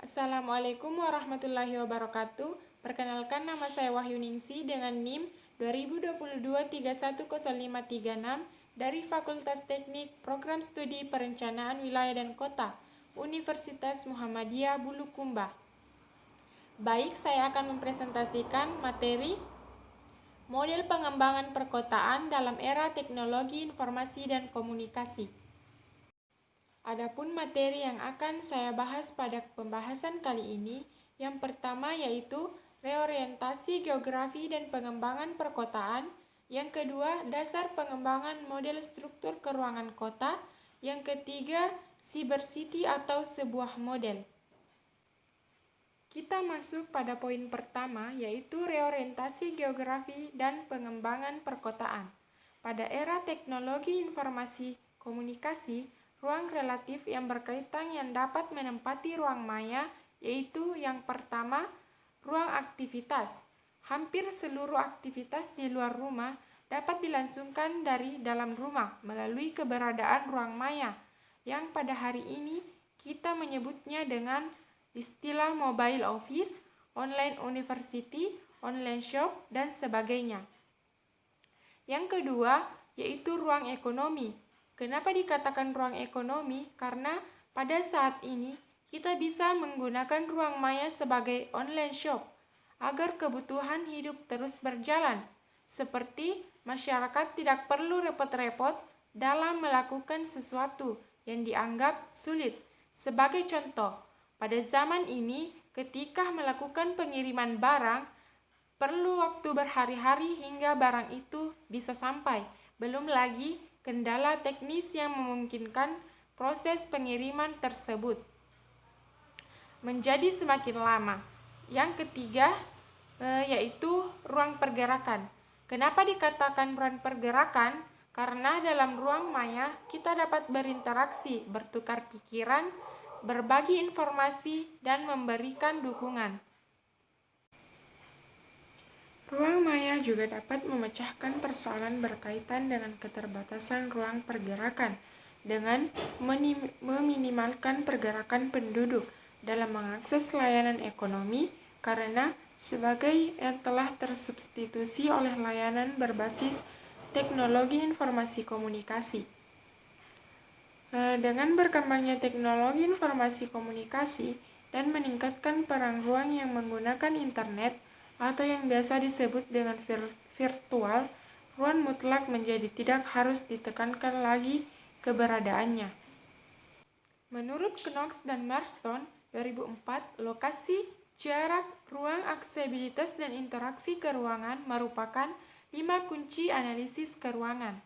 Assalamualaikum warahmatullahi wabarakatuh. Perkenalkan, nama saya Wahyu Ningsi dengan NIM 2022-310536 dari Fakultas Teknik Program Studi Perencanaan Wilayah dan Kota, Universitas Muhammadiyah Bulukumba. Baik, saya akan mempresentasikan materi model pengembangan perkotaan dalam era teknologi informasi dan komunikasi. Adapun materi yang akan saya bahas pada pembahasan kali ini, yang pertama yaitu reorientasi geografi dan pengembangan perkotaan, yang kedua dasar pengembangan model struktur keruangan kota, yang ketiga cyber city atau sebuah model. Kita masuk pada poin pertama yaitu reorientasi geografi dan pengembangan perkotaan. Pada era teknologi informasi komunikasi, ruang relatif yang berkaitan yang dapat menempati ruang maya yaitu yang pertama, ruang aktivitas. Hampir seluruh aktivitas di luar rumah dapat dilangsungkan dari dalam rumah melalui keberadaan ruang maya, yang pada hari ini kita menyebutnya dengan istilah mobile office, online university, online shop, dan sebagainya. Yang kedua, yaitu ruang ekonomi. Kenapa dikatakan ruang ekonomi? Karena pada saat ini kita bisa menggunakan ruang maya sebagai online shop agar kebutuhan hidup terus berjalan, seperti masyarakat tidak perlu repot-repot dalam melakukan sesuatu yang dianggap sulit. Sebagai contoh, pada zaman ini ketika melakukan pengiriman barang, perlu waktu berhari-hari hingga barang itu bisa sampai. Belum lagi kendala teknis yang memungkinkan proses pengiriman tersebut menjadi semakin lama. Yang ketiga yaitu ruang pergerakan. Kenapa dikatakan ruang pergerakan? Karena dalam ruang maya kita dapat berinteraksi, bertukar pikiran, berbagi informasi, dan memberikan dukungan. Ruang maya juga dapat memecahkan persoalan berkaitan dengan keterbatasan ruang pergerakan dengan meminimalkan pergerakan penduduk dalam mengakses layanan ekonomi karena sebagai yang telah tersubstitusi oleh layanan berbasis teknologi informasi komunikasi. Dengan berkembangnya teknologi informasi komunikasi dan meningkatkan peran ruang yang menggunakan internet atau yang biasa disebut dengan virtual, ruang mutlak menjadi tidak harus ditekankan lagi keberadaannya. Menurut Knox dan Marston 2004, lokasi, jarak, ruang, aksesibilitas, dan interaksi keruangan merupakan 5 kunci analisis keruangan.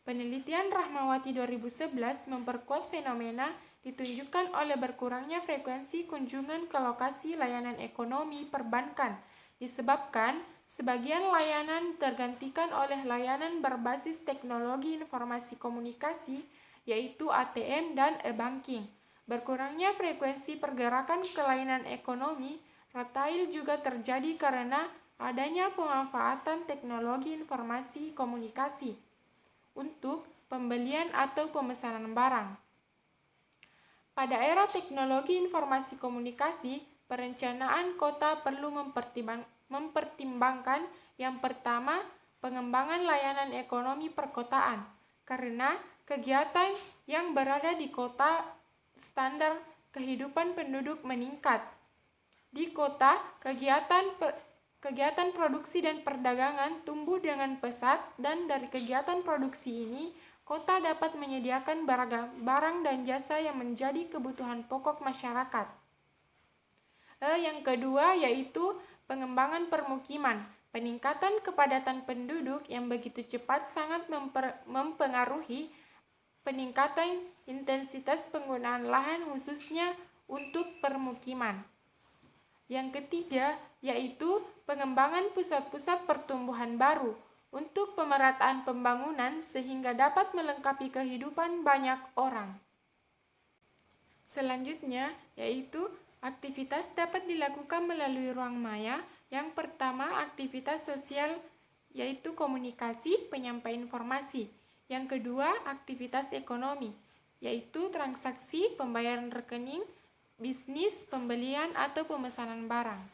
Penelitian Rahmawati 2011 memperkuat fenomena ditunjukkan oleh berkurangnya frekuensi kunjungan ke lokasi layanan ekonomi perbankan disebabkan sebagian layanan tergantikan oleh layanan berbasis teknologi informasi komunikasi yaitu ATM dan e-banking. Berkurangnya frekuensi pergerakan ke layanan ekonomi retail juga terjadi karena adanya pemanfaatan teknologi informasi komunikasi untuk pembelian atau pemesanan barang. Pada era teknologi informasi komunikasi, perencanaan kota perlu mempertimbangkan yang pertama, pengembangan layanan ekonomi perkotaan, karena kegiatan yang berada di kota standar kehidupan penduduk meningkat. Di kota, kegiatan produksi dan perdagangan tumbuh dengan pesat, dan dari kegiatan produksi ini, kota dapat menyediakan beragam barang dan jasa yang menjadi kebutuhan pokok masyarakat. Yang kedua yaitu pengembangan permukiman. Peningkatan kepadatan penduduk yang begitu cepat sangat mempengaruhi peningkatan intensitas penggunaan lahan khususnya untuk permukiman. Yang ketiga yaitu pengembangan pusat-pusat pertumbuhan baru untuk pemerataan pembangunan sehingga dapat melengkapi kehidupan banyak orang. Selanjutnya yaitu aktivitas dapat dilakukan melalui ruang maya. Yang pertama, aktivitas sosial yaitu komunikasi, penyampaian informasi. Yang kedua, aktivitas ekonomi yaitu transaksi, pembayaran rekening, bisnis, pembelian, atau pemesanan barang.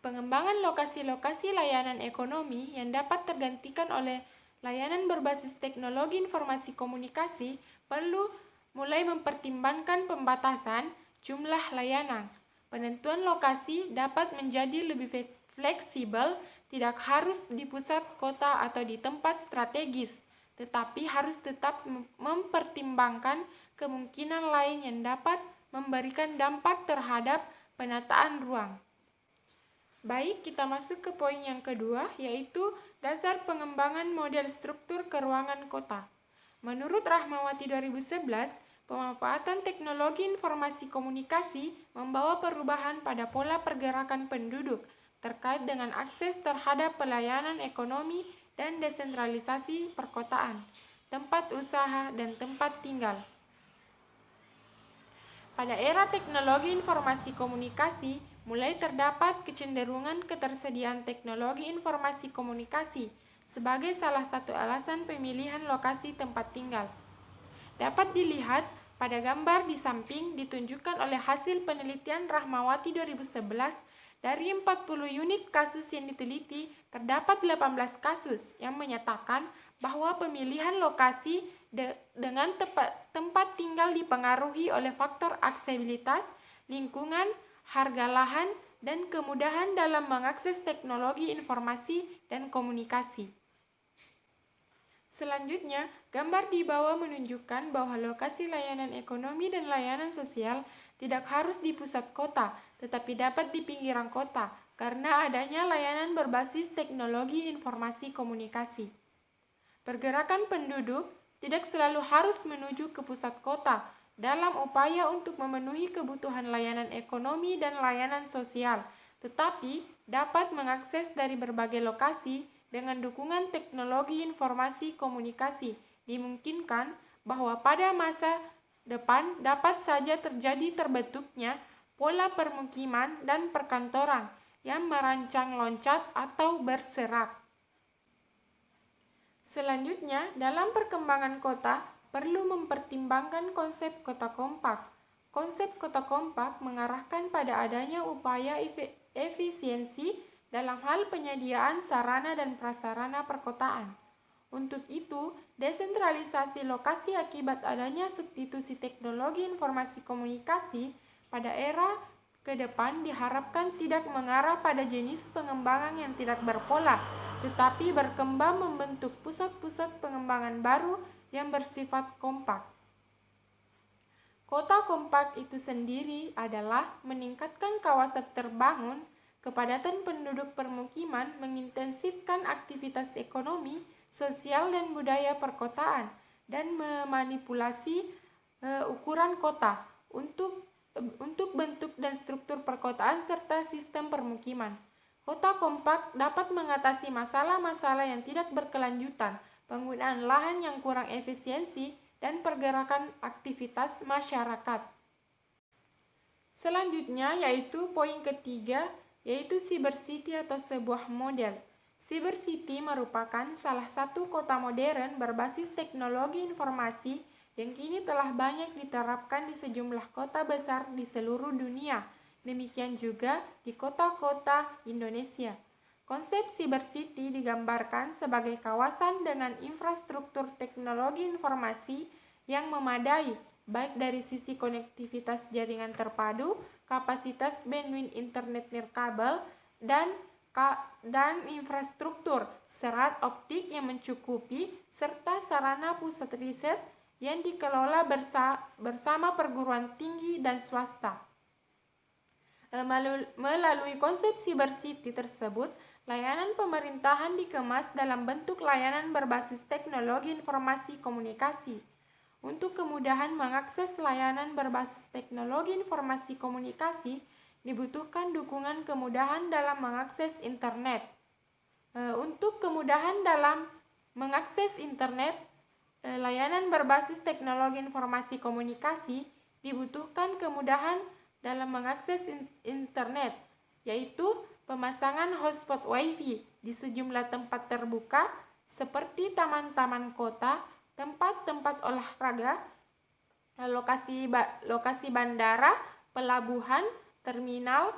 Pengembangan lokasi-lokasi layanan ekonomi yang dapat tergantikan oleh layanan berbasis teknologi informasi komunikasi perlu mulai mempertimbangkan pembatasan jumlah layanan. Penentuan lokasi dapat menjadi lebih fleksibel, tidak harus di pusat kota atau di tempat strategis, tetapi harus tetap mempertimbangkan kemungkinan lain yang dapat memberikan dampak terhadap penataan ruang. Baik, kita masuk ke poin yang kedua, yaitu dasar pengembangan model struktur keruangan kota. Menurut Rahmawati 2011, pemanfaatan teknologi informasi komunikasi membawa perubahan pada pola pergerakan penduduk terkait dengan akses terhadap pelayanan ekonomi dan desentralisasi perkotaan, tempat usaha, dan tempat tinggal. Pada era teknologi informasi komunikasi, mulai terdapat kecenderungan ketersediaan teknologi informasi komunikasi sebagai salah satu alasan pemilihan lokasi tempat tinggal. Dapat dilihat pada gambar di samping ditunjukkan oleh hasil penelitian Rahmawati 2011, dari 40 unit kasus yang diteliti, terdapat 18 kasus yang menyatakan bahwa pemilihan lokasi dengan tempat tinggal dipengaruhi oleh faktor aksesibilitas, lingkungan, harga lahan, dan kemudahan dalam mengakses teknologi informasi dan komunikasi. Selanjutnya, gambar di bawah menunjukkan bahwa lokasi layanan ekonomi dan layanan sosial tidak harus di pusat kota, tetapi dapat di pinggiran kota, karena adanya layanan berbasis teknologi informasi komunikasi. Pergerakan penduduk tidak selalu harus menuju ke pusat kota dalam upaya untuk memenuhi kebutuhan layanan ekonomi dan layanan sosial, tetapi dapat mengakses dari berbagai lokasi. Dengan dukungan teknologi informasi komunikasi, dimungkinkan bahwa pada masa depan dapat saja terjadi terbentuknya pola permukiman dan perkantoran yang merancang loncat atau berserak. Selanjutnya, dalam perkembangan kota, perlu mempertimbangkan konsep kota kompak. Konsep kota kompak mengarahkan pada adanya upaya efisiensi dalam hal penyediaan sarana dan prasarana perkotaan. Untuk itu, desentralisasi lokasi akibat adanya substitusi teknologi informasi komunikasi pada era ke depan diharapkan tidak mengarah pada jenis pengembangan yang tidak berpola, tetapi berkembang membentuk pusat-pusat pengembangan baru yang bersifat kompak. Kota kompak itu sendiri adalah meningkatkan kawasan terbangun, kepadatan penduduk permukiman, mengintensifkan aktivitas ekonomi, sosial, dan budaya perkotaan, dan memanipulasi ukuran kota untuk bentuk dan struktur perkotaan serta sistem permukiman. Kota kompak dapat mengatasi masalah-masalah yang tidak berkelanjutan, penggunaan lahan yang kurang efisiensi, dan pergerakan aktivitas masyarakat. Selanjutnya yaitu poin ketiga, yaitu Cyber City atau sebuah model. Cyber City merupakan salah satu kota modern berbasis teknologi informasi yang kini telah banyak diterapkan di sejumlah kota besar di seluruh dunia. Demikian juga di kota-kota Indonesia. Konsep Cyber City digambarkan sebagai kawasan dengan infrastruktur teknologi informasi yang memadai, baik dari sisi konektivitas jaringan terpadu, kapasitas bandwidth internet nirkabel, dan infrastruktur serat optik yang mencukupi, serta sarana pusat riset yang dikelola bersama perguruan tinggi dan swasta. Melalui konsep Cyber City tersebut, layanan pemerintahan dikemas dalam bentuk layanan berbasis teknologi informasi komunikasi. Untuk kemudahan mengakses layanan berbasis teknologi informasi komunikasi, dibutuhkan dukungan kemudahan dalam mengakses internet. Untuk kemudahan dalam mengakses internet, layanan berbasis teknologi informasi komunikasi, dibutuhkan kemudahan dalam mengakses internet, yaitu pemasangan hotspot Wi-Fi di sejumlah tempat terbuka seperti taman-taman kota, tempat-tempat olahraga, lokasi bandara, pelabuhan, terminal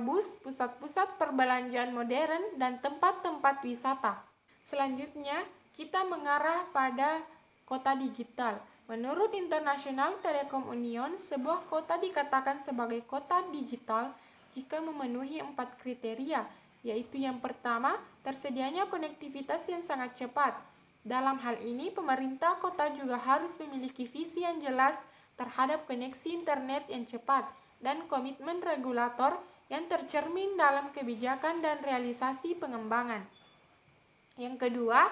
bus, pusat-pusat perbelanjaan modern, dan tempat-tempat wisata. Selanjutnya, kita mengarah pada kota digital. Menurut International Telecom Union, sebuah kota dikatakan sebagai kota digital jika memenuhi 4 kriteria, yaitu yang pertama, tersedianya konektivitas yang sangat cepat. Dalam hal ini, pemerintah kota juga harus memiliki visi yang jelas terhadap koneksi internet yang cepat dan komitmen regulator yang tercermin dalam kebijakan dan realisasi pengembangan. Yang kedua,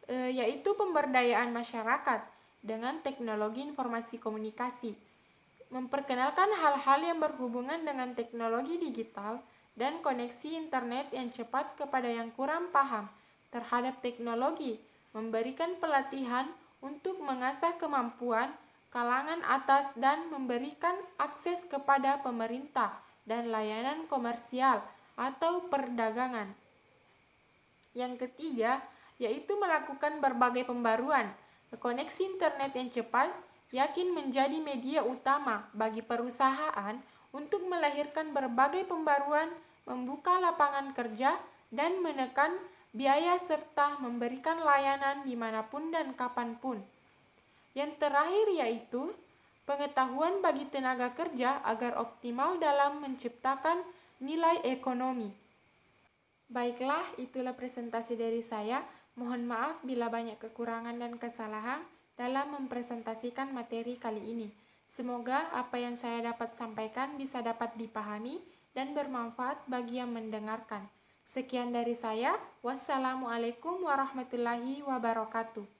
yaitu pemberdayaan masyarakat dengan teknologi informasi komunikasi. Memperkenalkan hal-hal yang berhubungan dengan teknologi digital dan koneksi internet yang cepat kepada yang kurang paham terhadap teknologi, memberikan pelatihan untuk mengasah kemampuan kalangan atas dan memberikan akses kepada pemerintah dan layanan komersial atau perdagangan. Yang ketiga, yaitu melakukan berbagai pembaruan. Koneksi internet yang cepat yakin menjadi media utama bagi perusahaan untuk melahirkan berbagai pembaruan, membuka lapangan kerja, dan menekan biaya serta memberikan layanan dimanapun dan kapanpun. Yang terakhir yaitu pengetahuan bagi tenaga kerja agar optimal dalam menciptakan nilai ekonomi. Baiklah, itulah presentasi dari saya. Mohon maaf bila banyak kekurangan dan kesalahan dalam mempresentasikan materi kali ini. Semoga apa yang saya dapat sampaikan bisa dapat dipahami dan bermanfaat bagi yang mendengarkan. Sekian dari saya. Wassalamualaikum warahmatullahi wabarakatuh.